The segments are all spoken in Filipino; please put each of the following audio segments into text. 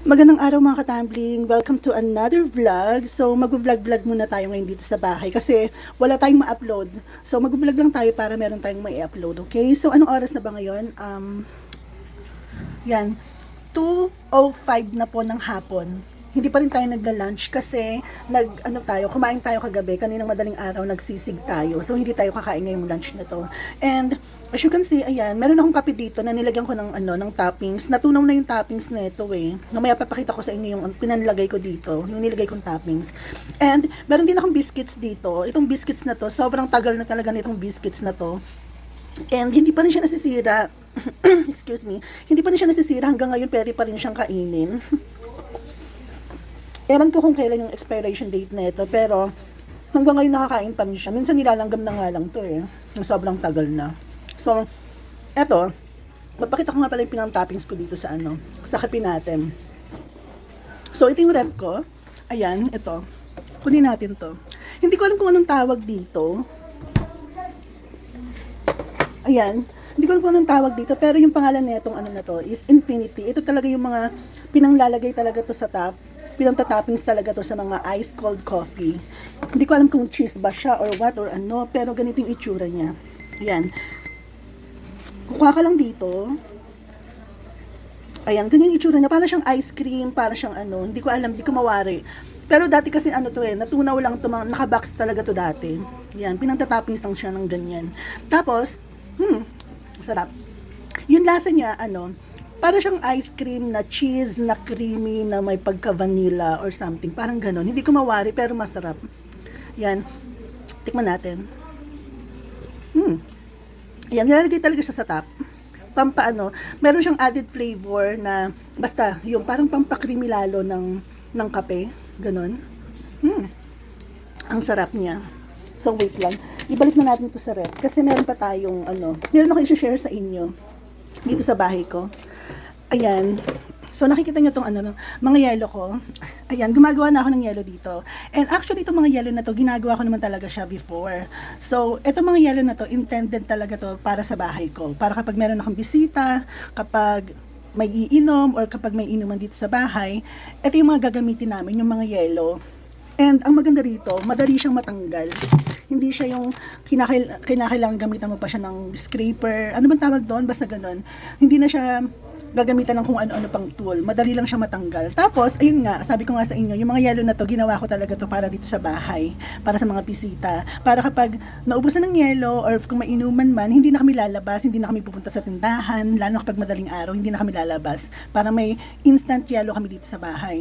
Magandang araw mga katambling. Welcome to another vlog. So mag-vlog muna tayo ngayon dito sa bahay kasi wala tayong ma-upload. So mag-vlog lang tayo para meron tayong ma-upload, okay? So anong oras na ba ngayon? Yan, 2:05 na po ng hapon. Hindi pa rin tayo nagla-lunch kasi kumain tayo kagabi, kaninang madaling araw nagsisig tayo. So hindi tayo kakain ngayong lunch na to. And as you can see, ayan, meron akong kape dito na nilagyan ko ng toppings. Natunaw na yung toppings na ito eh. Mamaya papakita ko sa inyo yung pinanlagay ko dito, yung nilagay kong toppings. And meron din akong biscuits dito. Itong biscuits na to, sobrang tagal na talaga nitong biscuits na to. And hindi pa rin siya nasisira. Excuse me. Hindi pa rin siya nasisira hanggang ngayon, pwede pa rin siyang kainin. Ewan ko kung kailan yung expiration date na ito, pero hanggang ngayon nakakain pa rin siya. Minsan nilalanggam na nga lang to eh. Yung sobrang tagal na. So, eto, magpakita ko nga pala yung pinang-toppings ko dito sa sa kape natin. So, ito yung rep ko. Ayan, ito. Kunin natin to. Hindi ko alam kung anong tawag dito. Ayan. Hindi ko alam kung anong tawag dito, pero yung pangalan na itong na to is Infinity. Ito talaga yung mga pinanglalagay talaga to sa top. Pinang-toppings talaga to sa mga ice cold coffee. Hindi ko alam kung cheese ba siya or what or ano, pero ganito yung itsura niya. Ayan. Kukuha ka lang dito. Ayan, ganyan yung itsura niya. Para siyang ice cream, para siyang hindi ko alam, hindi ko mawari. Pero dati kasi to eh, natunaw lang to, nakabox talaga to dati. Ayan, pinang-toppings lang siya ng ganyan. Tapos, sarap. Yung lasa niya, para siyang ice cream na cheese, na creamy, na may pagka-vanilla or something. Parang ganon. Hindi ko mawari, pero masarap. Yan. Tikman natin. Yan, nilalagay talaga siya sa top. Meron siyang added flavor na, basta, yung parang pampakreamy lalo ng kape. Ganon. Ang sarap niya. So, wait lang. Ibalik na natin ito sa rep. Kasi meron pa tayong, meron ako i-share sa inyo. Dito sa bahay ko. Ayan. So, nakikita nyo itong mga yelo ko. Ayan, gumagawa na ako ng yelo dito. And actually, itong mga yelo na to, ginagawa ko naman talaga siya before. So, itong mga yelo na to, intended talaga to para sa bahay ko. Para kapag meron akong bisita, kapag may iinom, or kapag may inuman dito sa bahay, ito yung mga gagamitin namin, yung mga yelo. And ang maganda rito, madali siyang matanggal. Hindi siya yung kinakailangan gamitan mo pa siya ng scraper. Ano bang tawag doon? Basta ganun. Hindi na siya gagamitan ng kung ano-ano pang tool. Madali lang siya matanggal. Tapos, ayun nga, sabi ko nga sa inyo, yung mga yelo na to, ginawa ko talaga to para dito sa bahay. Para sa mga bisita. Para kapag naubusan ng yelo, or kung may inuman man, hindi na kami lalabas, hindi na kami pupunta sa tindahan, lalo kapag madaling araw, hindi na kami lalabas. Para may instant yelo kami dito sa bahay.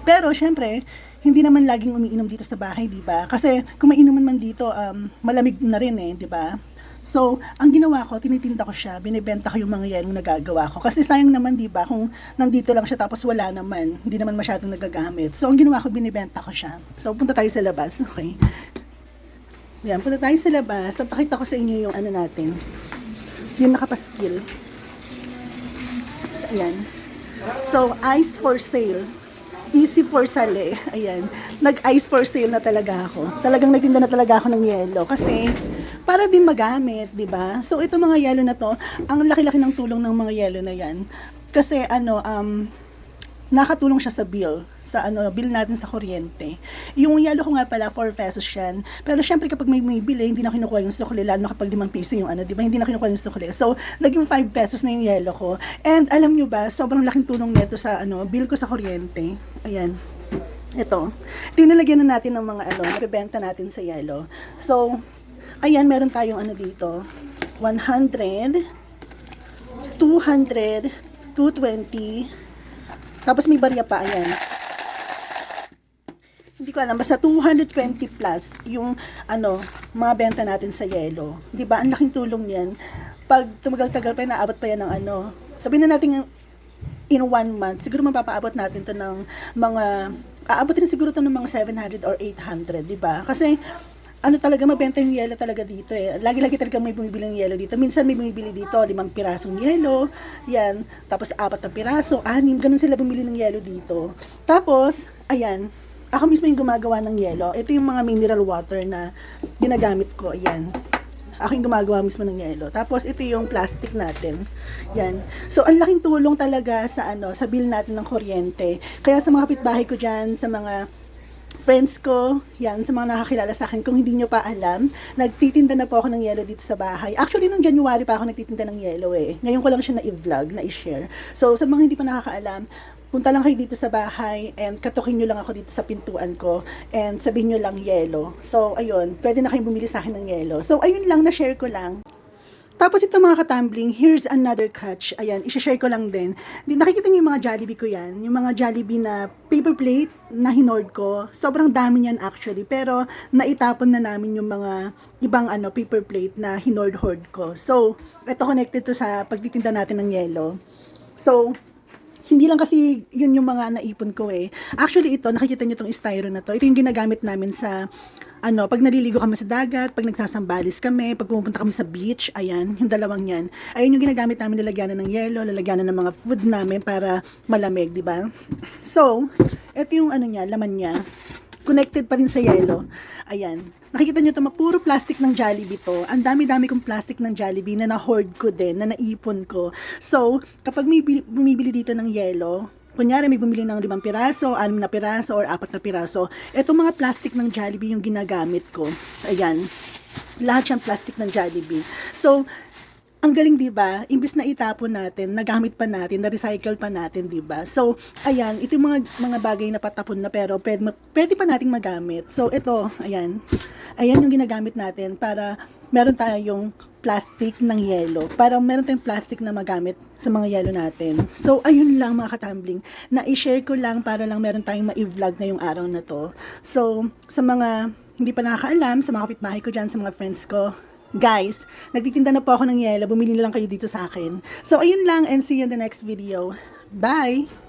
Pero, syempre, hindi naman laging umiinom dito sa bahay, di ba? Kasi kung may inuman man dito, malamig na rin eh, di ba? So, ang ginawa ko, tinitinda ko siya, binibenta ko yung mga yelong nagagawa ko. Kasi sayang naman, di ba, kung nandito lang siya tapos wala naman, hindi naman masyadong nagagamit. So, ang ginawa ko, binibenta ko siya. So, punta tayo sa labas, okay? Yan, punta tayo sa labas. Papakita ko sa inyo yung natin. Yung nakapaskil. So, ayan. So, ice for sale. Easy for sale. Ayan. Nag-ice for sale na talaga ako. Talagang nagtinda na talaga ako ng yelo. Kasi, para din magamit, di ba? So, ito mga yelo na to, ang laki-laki ng tulong ng mga yelo na yan. Kasi, nakatulong siya sa bill. Sa bill natin sa kuryente. Yung yelo ko nga pala, 4 pesos yan. Pero syempre kapag may bili, hindi na kinukuha yung sukli, lalo na kapag 5 piso yung di ba? Hindi na kinukuha yung sukli. So, naging 5 pesos na yung yelo ko. And alam nyo ba, sobrang laking tulong nito sa bill ko sa kuryente. Ayan. Ito yung nalagyan na natin ng mga nabibenta natin sa yelo. So, ayan, meron tayong dito. 100, 200, 220, tapos may barya pa, ayan. Hindi ko alam, basta 220 plus yung mga benta natin sa yelo. 'Di ba? Ang laking tulong niyan. Pag tumagal-tagal pa, naabot pa yan ng sabihin na natin in 1 month, siguro mapapaabot natin to ng mga aabotin siguro to ng mga 700 or 800, 'di ba? Kasi talaga, mabenta yung yelo talaga dito eh. Lagi-lagi talaga may bumibili ng yelo dito. Minsan may bumibili dito, 5 pirasong yelo. Yan. Tapos 4 na piraso, 6. Ganun sila bumili ng yelo dito. Tapos, ayan. Ako mismo yung gumagawa ng yelo. Ito yung mga mineral water na ginagamit ko. Ayan. Ako yung gumagawa mismo ng yelo. Tapos, ito yung plastic natin. Yan. So, ang laking tulong talaga sa sa bill natin ng kuryente. Kaya sa mga kapitbahay ko dyan, sa mga friends ko, yan, sa mga nakakilala sa akin, kung hindi nyo pa alam, nagtitinda na po ako ng yelo dito sa bahay. Actually, nung January pa ako nagtitinda ng yelo eh. Ngayon ko lang siya na-vlog, na-share. So, sa mga hindi pa nakakaalam, punta lang kayo dito sa bahay and katukin nyo lang ako dito sa pintuan ko and sabihin nyo lang yelo. So, ayun, pwede na kayong bumili sa akin ng yelo. So, ayun lang, na-share ko lang. Tapos ito mga katambling, here's another catch. Ayan, isha-share ko lang din. Nakikita niyo yung mga Jollibee ko yan. Yung mga Jollibee na paper plate na hinord ko. Sobrang dami niyan actually. Pero naitapon na namin yung mga ibang paper plate na hinord-hoard ko. So, ito connected to sa pagtitinda natin ng yelo. So, hindi lang kasi yun yung mga naipon ko eh. Actually ito, nakikita nyo itong styro na to. Ito yung ginagamit namin sa, pag naliligo kami sa dagat, pag nagsasambalis kami, pag pumunta kami sa beach, ayan, yung dalawang yan. Ayan yung ginagamit namin, lalagyanan ng yelo, lalagyanan ng mga food namin para malamig, di ba? So, ito yung niya, laman niya. Connected pa rin sa yelo. Ayan. Nakikita nyo ito, puro plastic ng Jollibee to. Ang dami-dami kong plastic ng Jollibee na na-hoard ko din, na naipon ko. So, kapag may bumibili dito ng yelo, kunyari may bumili ng 5 piraso, 6 na piraso, or 4 na piraso, etong mga plastic ng Jollibee yung ginagamit ko. Ayan. Lahat yung plastic ng Jollibee. So, ang galing, 'di ba? Imbis na itapon natin, nagamit pa natin, na-recycle pa natin, 'di ba? So, ayan, ito yung mga bagay na patapon na pero pwede pa nating magamit. So, ito, ayan. Ayan yung ginagamit natin para meron tayong plastic ng yelo. Para meron tayong plastic na magamit sa mga yelo natin. So, ayun lang mga katambling. Na-i-share ko lang para lang meron tayong ma-vlog ngayong araw na to. So, sa mga hindi pa nakakaalam, sa mga kapitbahay ko dyan, sa mga friends ko, guys, nagtitinda na po ako ng yelo. Bumili na lang kayo dito sa akin. So, ayun lang and see you in the next video. Bye!